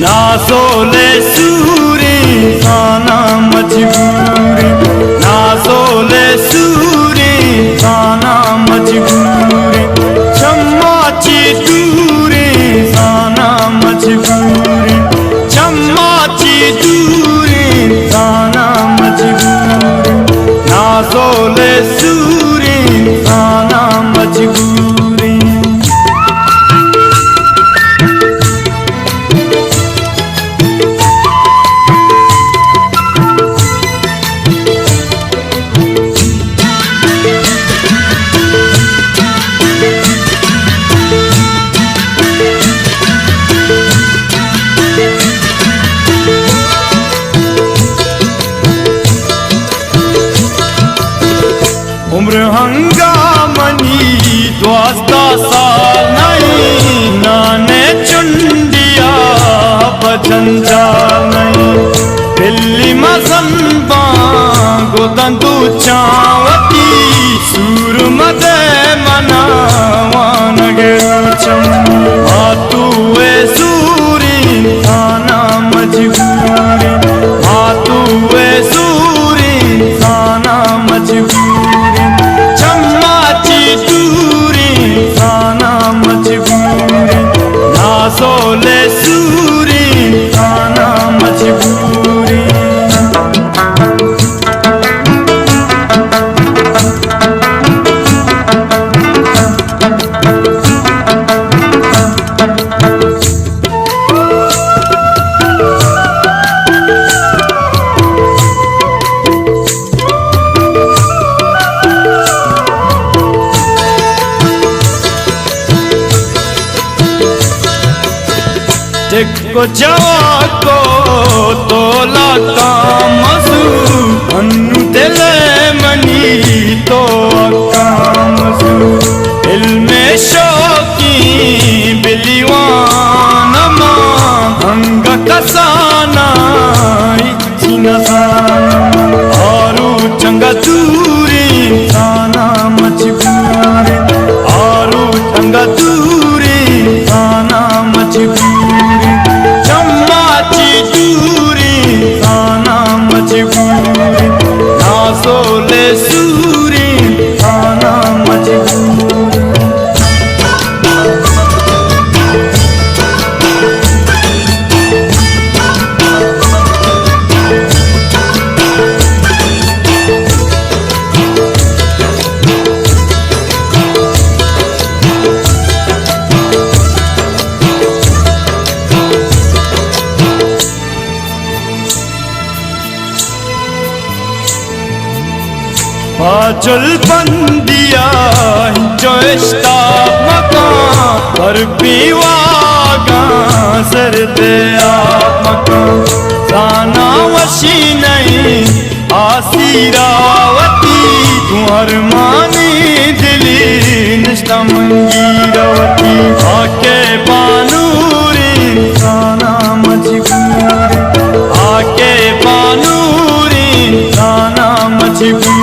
नासोले सूरी साना मजबूरी नासोले सूरी साना मजबूरी चम्माची दूरी साना मजबूरी चम्माची दूरी साना मजबूरी नासोले सूरी साना मजबूरी उम्र हंगामनी द्वास्ता साल नहीं नाने चुंडिया भजंजा नहीं दिल्ली मसंबा गोदंतु चावती सूर मदे मनावान गेचम आतुए सूरी साना मजबूरी आतुए सूरी साना मजबूरी नासोले सूरी साना मजबूरी को जवा को तोला कामसु अनु दिले मनी तो कामसु इल्मे शौकी बिलिवान मा हंग कसाना इच्छिना आरु चंगा दूरी साना मजबूरी आरु चंगा दूरी साना मजबूरी मजबूरी नासोले सूरी साना मजबूरी पाचल बंदिया जोश्ता मकान पर पीवागा सर दे मकान साना वशी नहीं आसीरावती तुम्हार मानी दिली निष्ठा मंगीरावती आके बानूरी साना मजबूरी आके बानूरी साना मजबूरी